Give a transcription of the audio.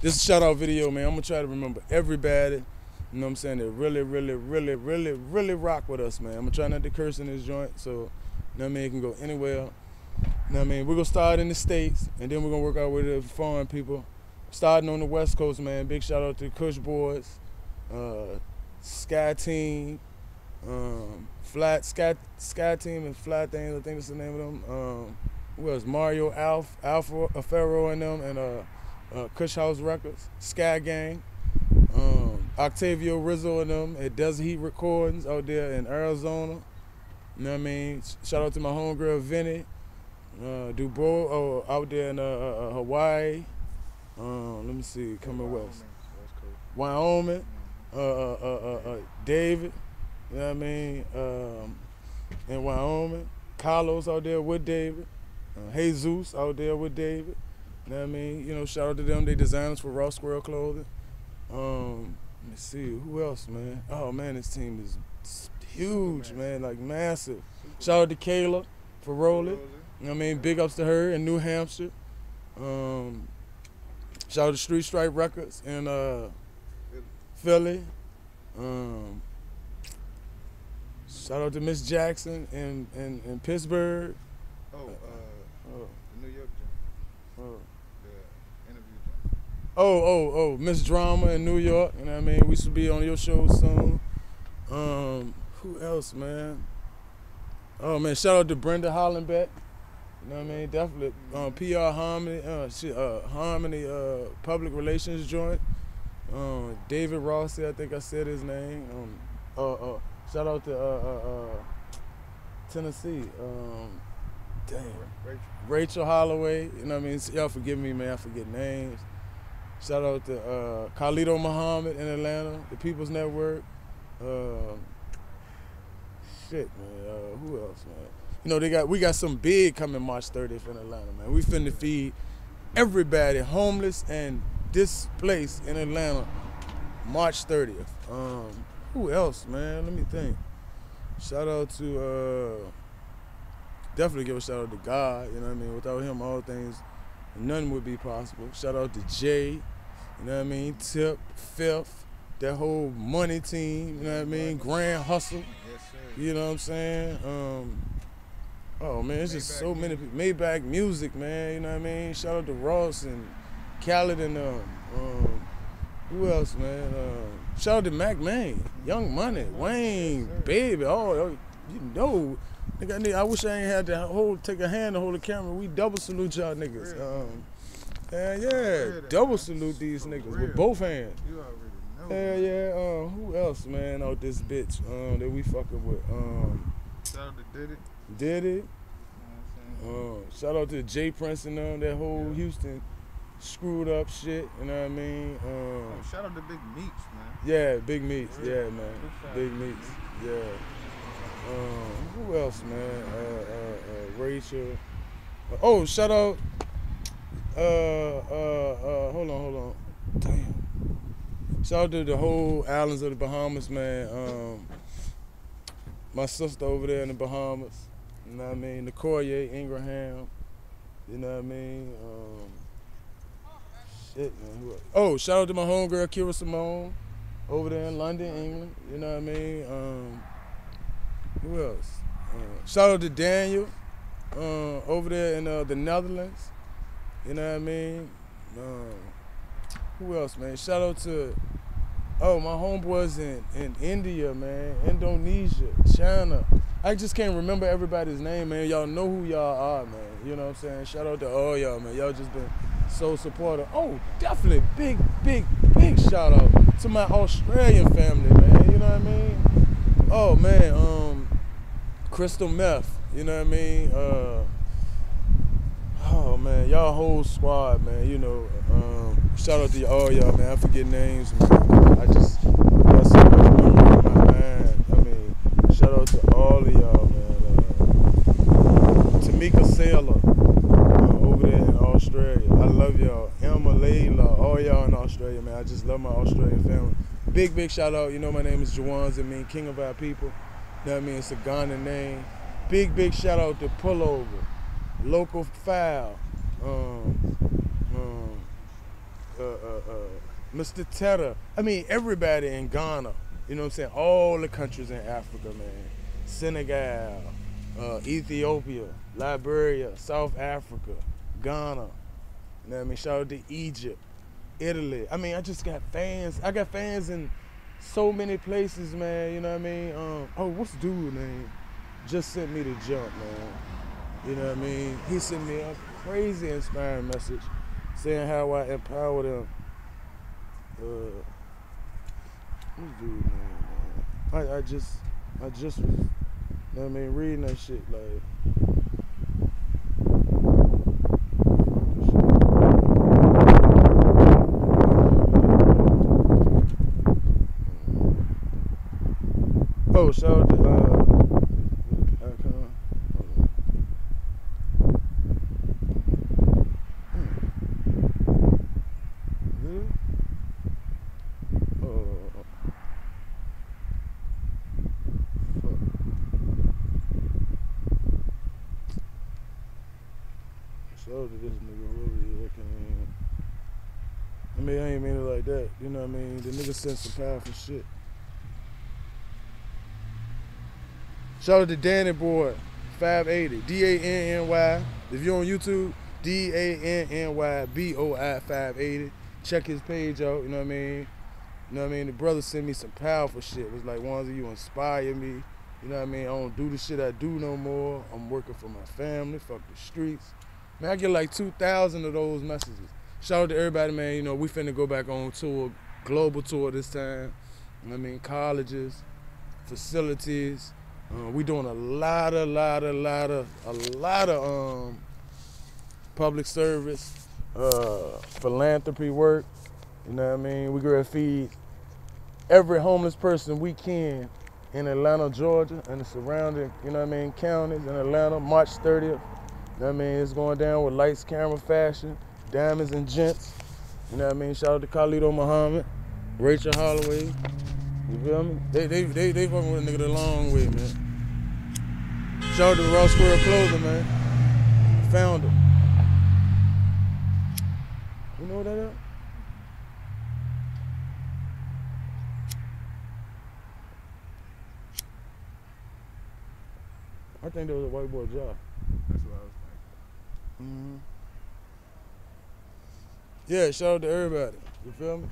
This is a shout out video, man. I'm gonna try to remember everybody. You know what I'm saying? That really rock with us, man. I'm gonna try not to curse in this joint, so you know what I mean, it can go anywhere. You know what I mean? We're gonna start in the States, and then we're gonna work our way to the foreign people. Starting on the West Coast, man. Big shout out to Kush Boys, Sky Team, Sky Team and Flat Things, I think that's the name of them. Who else? Mario Alpha Pharaoh and them, and Kush House Records, Sky Gang, Octavio Rizzo and them at Desert Heat Recordings out there in Arizona. You know what I mean? Shout out to my homegirl Vinny, Dubois out there in Hawaii. Let me see, coming west. Wyoming, David, you know what I mean? In Wyoming. Carlos out there with David. Jesus out there with David. You know what I mean? You know, shout out to them. They designers for Raw Squirrel Clothing. Let me see, who else, man? Oh, man, this team is huge, man, like massive. Shout out to Kayla for rolling. You know what I mean? Big ups to her in New Hampshire. Shout out to Street Stripe Records in Philly. Shout out to Miss Jackson in Pittsburgh. The New York joint. The interview joint. Miss Drama in New York. You know what I mean? We should be on your show soon. Who else, man? Oh man, shout out to Brenda Hollenbeck. You know what I mean? Definitely. PR Harmony, Harmony Public Relations joint. David Rossi, I think I said his name. Shout out to Tennessee. Rachel Holloway. You know what I mean? Y'all forgive me, man. I forget names. Shout out to Carlito Muhammad in Atlanta, the People's Network. Shit, man. Who else, man? You know, we got some big coming March 30th in Atlanta, man. We finna feed everybody, homeless and displaced in Atlanta, March 30th. Who else, man? Let me think. Shout out to, definitely give a shout out to God, you know what I mean? Without him, all things, nothing would be possible. Shout out to Jay, you know what I mean? Tip, Fifth, that whole money team, you know what I mean? Grand Hustle, Yes, sir. you know what I'm saying? Oh man, it's just so many people. Maybach Music, man, you know what I mean? Shout out to Ross and Khaled and who else, man? Shout out to Mac Main, Young Money, Wayne, Baby. Oh, you know, nigga, I wish I ain't had to take a hand to hold the camera. We double salute y'all niggas. Double salute these niggas with both hands. You already know. Who else, man, out this bitch that we fucking with? Shout out to Diddy. Diddy. You know what I'm saying? Shout out to Jay Prince and that whole Houston screwed up shit, you know what I mean? Shout out to Big Meats, man. Yeah, Big Meats, yeah, man. Big Meats, yeah. Who else, man? Rachel. Shout out. Hold on. Damn. Shout out to the whole islands of the Bahamas, man. My sister over there in the Bahamas, you know what I mean? Nicoya Ingraham, you know what I mean? Shit, man. Who else? Oh, shout out to my homegirl Kira Simone over there in London, England, you know what I mean? Who else? Shout out to Daniel over there in the Netherlands, you know what I mean? Who else, man? Shout out to my homeboys in India, man, Indonesia, China. I just can't remember everybody's name, man. Y'all know who y'all are, man. You know what I'm saying? Shout out to all y'all, man. Y'all just been so supportive. Oh, definitely big shout out to my Australian family, man. You know what I mean? Oh, man, Crystal Meth, you know what I mean? Oh, man, y'all whole squad, man, you know. Shout out to all y'all, man. I forget names, man. I just got so much memory in my mind. I mean, shout out to all of y'all, man. Tamika Sailor over there in Australia. I love y'all. Emma, Layla, all y'all in Australia, man. I just love my Australian family. Big shout out. You know my name is Juwanz. I mean, King of Our People. You know what I mean? It's a Ghana name. Big shout out to Pullover, Local Foul. Mr. Tedder. I mean, everybody in Ghana. You know what I'm saying? All the countries in Africa, man. Senegal, Ethiopia, Liberia, South Africa, Ghana. You know what I mean? Shout out to Egypt, Italy. I mean, I just got fans. I got fans in so many places, man. You know what I mean? Oh, what's dude name? Just sent me the jump, man. You know what I mean? He sent me a crazy inspiring message saying how I empower them. What's dude name, man? I just was, you know what I mean, reading that shit like. Oh, shout out to Icon. Really? Fuck. Shout out to this nigga really. I mean, I ain't mean it like that. You know what I mean? The nigga sent some powerful shit. Shout out to Danny Boy, 580, D-A-N-N-Y. If you're on YouTube, D-A-N-N-Y-B-O-I 580. Check his page out, you know what I mean? You know what I mean? The brother sent me some powerful shit. It was like, Wanza, you inspire me. You know what I mean? I don't do the shit I do no more. I'm working for my family, fuck the streets. Man, I get like 2,000 of those messages. Shout out to everybody, man. You know, we finna go back on tour, global tour this time. You know what I mean? Colleges, facilities. We doing a lot of public service, philanthropy work. You know what I mean? We gonna feed every homeless person we can in Atlanta, Georgia, and the surrounding, you know what I mean, counties in Atlanta, March 30th. You know what I mean? It's going down with Lights, Camera, Fashion, Diamonds and Gents. You know what I mean? Shout out to Khalid Muhammad, Rachel Holloway. You feel me? They fucking with a nigga the long way, man. Shout out to Raw Squirrel Clothing, man. Found him. You know what that is? I think that was a white boy job. That's what I was thinking. Yeah, shout out to everybody. You feel me?